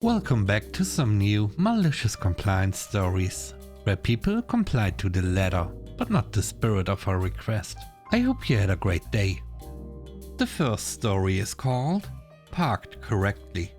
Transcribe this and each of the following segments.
Welcome back to some new malicious compliance stories, where people complied to the letter, but not the spirit of our request. I hope you had a great day. The first story is called Parked Correctly.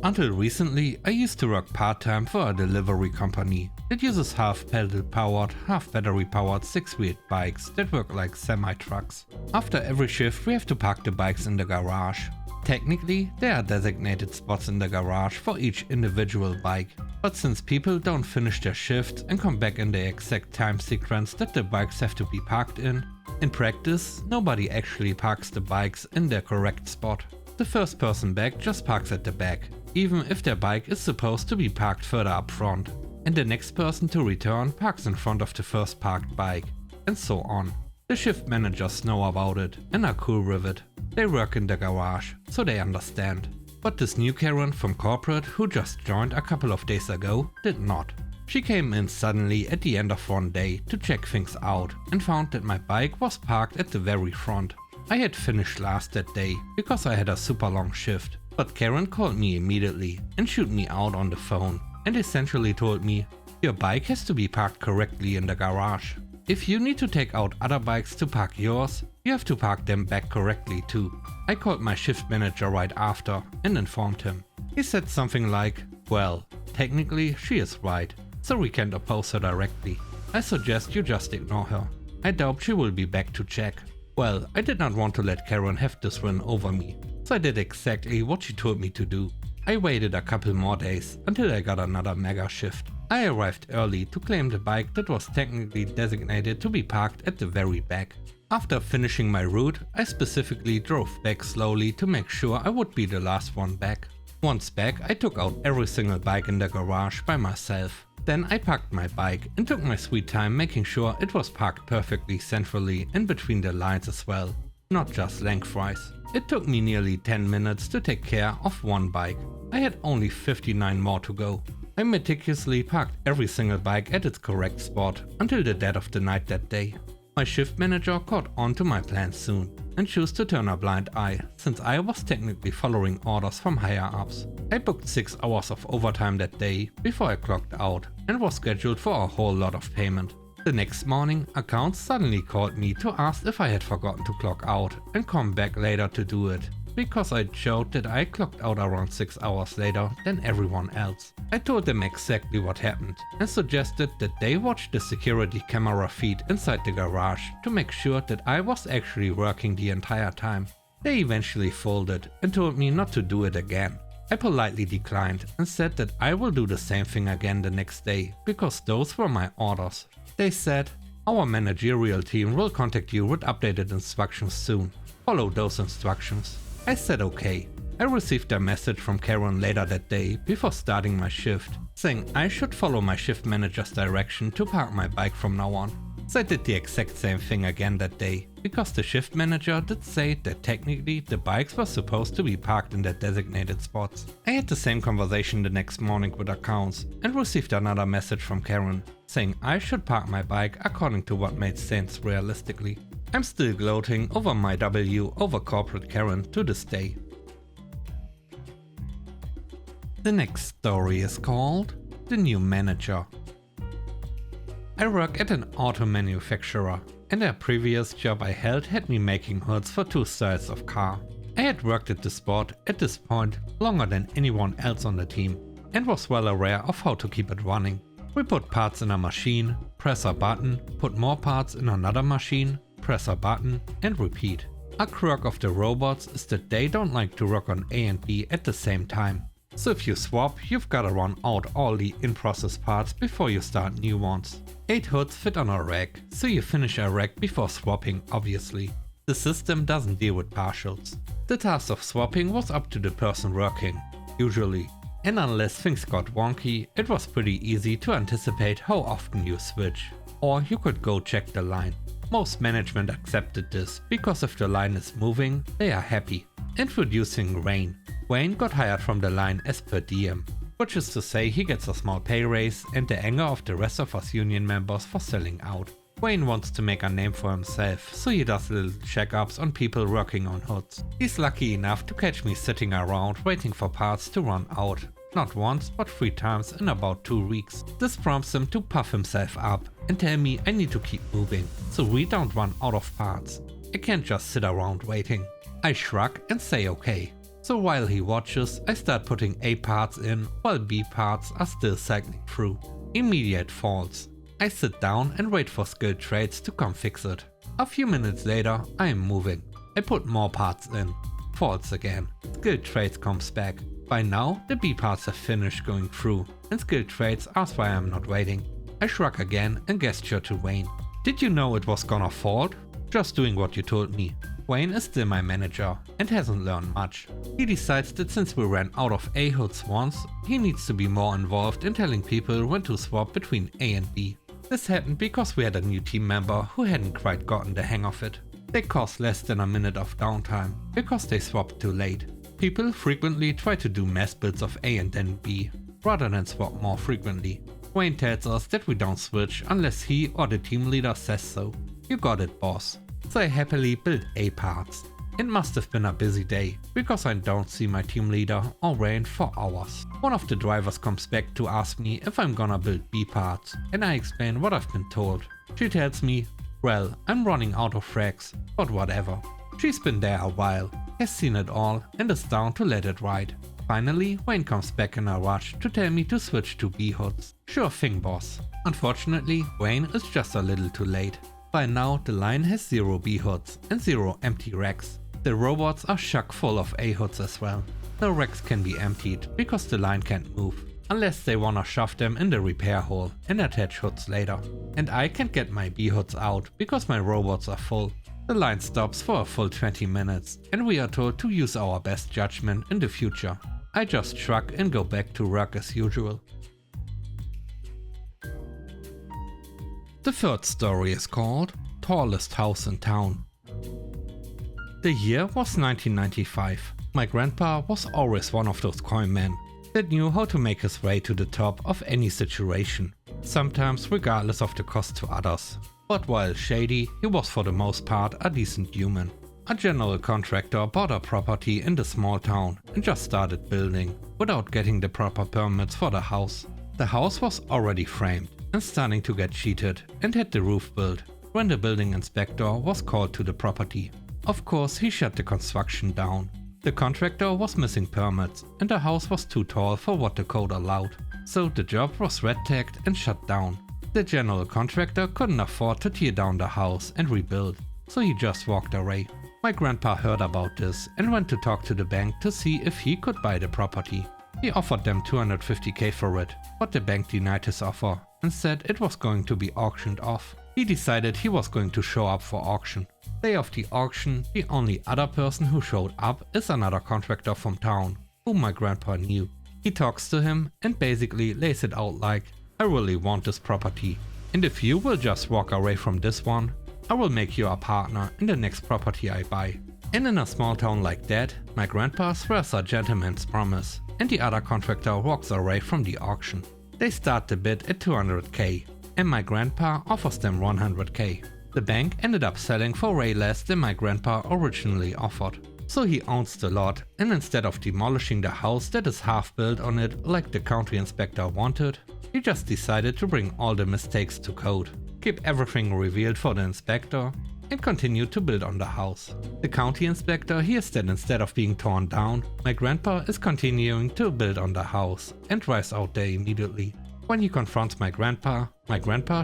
Until recently, I used to work part-time for a delivery company that uses half pedal-powered, half battery-powered 6-wheeled bikes that work like semi-trucks. After every shift we have to park the bikes in the garage. Technically, there are designated spots in the garage for each individual bike, but since people don't finish their shifts and come back in the exact time sequence that the bikes have to be parked in practice, nobody actually parks the bikes in their correct spot. The first person back just parks at the back, even if their bike is supposed to be parked further up front, and the next person to return parks in front of the first parked bike, and so on. The shift managers know about it and are cool with it. They work in the garage, so they understand. But this new Karen from corporate who just joined a couple of days ago did not. She came in suddenly at the end of one day to check things out and found that my bike was parked at the very front. I had finished last that day because I had a super long shift, but Karen called me immediately and shooed me out on the phone and essentially told me, "Your bike has to be parked correctly in the garage. If you need to take out other bikes to park yours, you have to park them back correctly too." I called my shift manager right after and informed him. He said something like, "Well, technically she is right, so we can't oppose her directly. I suggest you just ignore her. I doubt she will be back to check." Well, I did not want to let Karen have this win over me, so I did exactly what she told me to do. I waited a couple more days until I got another mega shift. I arrived early to claim the bike that was technically designated to be parked at the very back. After finishing my route, I specifically drove back slowly to make sure I would be the last one back. Once back, I took out every single bike in the garage by myself. Then I parked my bike and took my sweet time making sure it was parked perfectly centrally in between the lines as well, not just lengthwise. It took me nearly 10 minutes to take care of one bike. I had only 59 more to go. I meticulously parked every single bike at its correct spot until the dead of the night that day. My shift manager caught on to my plan soon and chose to turn a blind eye since I was technically following orders from higher ups. I booked 6 hours of overtime that day before I clocked out and was scheduled for a whole lot of payment. The next morning, accounts suddenly called me to ask if I had forgotten to clock out and come back later to do it, because I showed that I clocked out around 6 hours later than everyone else. I told them exactly what happened and suggested that they watch the security camera feed inside the garage to make sure that I was actually working the entire time. They eventually folded and told me not to do it again. I politely declined and said that I will do the same thing again the next day because those were my orders. They said, "Our managerial team will contact you with updated instructions soon. Follow those instructions." I said okay. I received a message from Karen later that day before starting my shift, saying I should follow my shift manager's direction to park my bike from now on. So I did the exact same thing again that day, because the shift manager did say that technically the bikes were supposed to be parked in their designated spots. I had the same conversation the next morning with accounts and received another message from Karen, saying I should park my bike according to what made sense realistically. I'm still gloating over my W over corporate Karen to this day. The next story is called The New Manager. I work at an auto manufacturer, and a previous job I held had me making hoods for 2 styles of car. I had worked at the spot at this point longer than anyone else on the team and was well aware of how to keep it running. We put parts in a machine, press a button, put more parts in another machine, press a button and repeat. A quirk of the robots is that they don't like to work on A and B at the same time. So if you swap, you've gotta run out all the in-process parts before you start new ones. 8 hoods fit on a rack, so you finish a rack before swapping, obviously. The system doesn't deal with partials. The task of swapping was up to the person working, usually. And unless things got wonky, it was pretty easy to anticipate how often you switch. Or you could go check the line. Most management accepted this, because if the line is moving, they are happy. Introducing Wayne. Wayne got hired from the line as per diem, which is to say he gets a small pay raise and the anger of the rest of us union members for selling out. Wayne wants to make a name for himself, so he does little checkups on people working on hoods. He's lucky enough to catch me sitting around waiting for parts to run out. Not once, but 3 times in about 2 weeks. This prompts him to puff himself up and tell me I need to keep moving, so we don't run out of parts. I can't just sit around waiting. I shrug and say okay. So while he watches, I start putting A parts in while B parts are still cycling through. Immediate false. I sit down and wait for skilled trades to come fix it. A few minutes later, I am moving. I put more parts in. False again. Skilled trades comes back. By now, the B parts have finished going through, and skilled trades ask why I'm not waiting. I shrug again and gesture to Wayne. Did you know it was gonna fault? Just doing what you told me. Wayne is still my manager and hasn't learned much. He decides that since we ran out of A hoods once, he needs to be more involved in telling people when to swap between A and B. This happened because we had a new team member who hadn't quite gotten the hang of it. They caused less than a minute of downtime because they swapped too late. People frequently try to do mass builds of A and then B, rather than swap more frequently. Wayne tells us that we don't switch unless he or the team leader says so. You got it, boss. So I happily build A parts. It must have been a busy day, because I don't see my team leader or Wayne for hours. One of the drivers comes back to ask me if I'm gonna build B parts, and I explain what I've been told. She tells me, well, I'm running out of frags, but whatever. She's been there a while, has seen it all, and is down to let it ride. Finally, Wayne comes back in a rush to tell me to switch to B hoods. Sure thing, boss. Unfortunately, Wayne is just a little too late. By now, the line has 0 B hoods and 0 empty racks. The robots are chock full of A hoods as well. No racks can be emptied because the line can't move, unless they wanna shove them in the repair hole and attach hoods later. And I can't get my B hoods out because my robots are full. The line stops for a full 20 minutes and we are told to use our best judgment in the future. I just shrug and go back to work as usual. The third story is called Tallest House in Town. The year was 1995. My grandpa was always one of those coin men that knew how to make his way to the top of any situation, sometimes regardless of the cost to others. But while shady, he was for the most part a decent human. A general contractor bought a property in the small town and just started building, without getting the proper permits for the house. The house was already framed and starting to get sheeted and had the roof built when the building inspector was called to the property. Of course, he shut the construction down. The contractor was missing permits and the house was too tall for what the code allowed, so the job was red tagged and shut down. The general contractor couldn't afford to tear down the house and rebuild, so he just walked away. My grandpa heard about this and went to talk to the bank to see if he could buy the property. He offered them $250K for it, but the bank denied his offer and said it was going to be auctioned off. He decided he was going to show up for auction. Day of the auction, the only other person who showed up is another contractor from town, whom my grandpa knew. He talks to him and basically lays it out like, I really want this property, and if you will just walk away from this one, I will make you a partner in the next property I buy. And in a small town like that, my grandpa swears a gentleman's promise, and the other contractor walks away from the auction. They start the bid at $200K, and my grandpa offers them $100K. The bank ended up selling for way less than my grandpa originally offered. So he owns the lot, and instead of demolishing the house that is half built on it like the county inspector wanted, he just decided to bring all the mistakes to code, keep everything revealed for the inspector, and continue to build on the house. The county inspector hears that instead of being torn down, my grandpa is continuing to build on the house and drives out there immediately. When he confronts my grandpa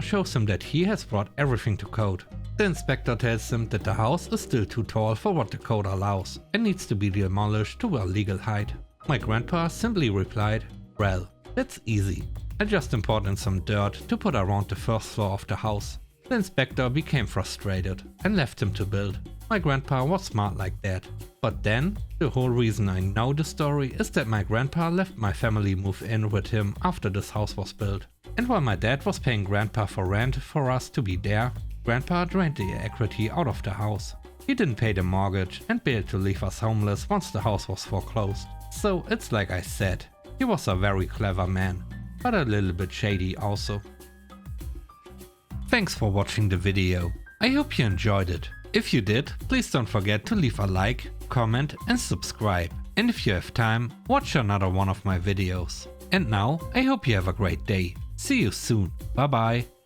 shows him that he has brought everything to code. The inspector tells him that the house is still too tall for what the code allows and needs to be demolished to a legal height. My grandpa simply replied, well, that's easy. I just imported some dirt to put around the first floor of the house. The inspector became frustrated and left him to build. My grandpa was smart like that. But then, the whole reason I know the story is that my grandpa left my family move in with him after this house was built. And while my dad was paying grandpa for rent for us to be there, grandpa drained the equity out of the house. He didn't pay the mortgage and bailed to leave us homeless once the house was foreclosed. So it's like I said, he was a very clever man, but a little bit shady also. Thanks for watching the video. I hope you enjoyed it. If you did, please don't forget to leave a like, comment and subscribe. And if you have time, watch another one of my videos. And now, I hope you have a great day. See you soon. Bye bye.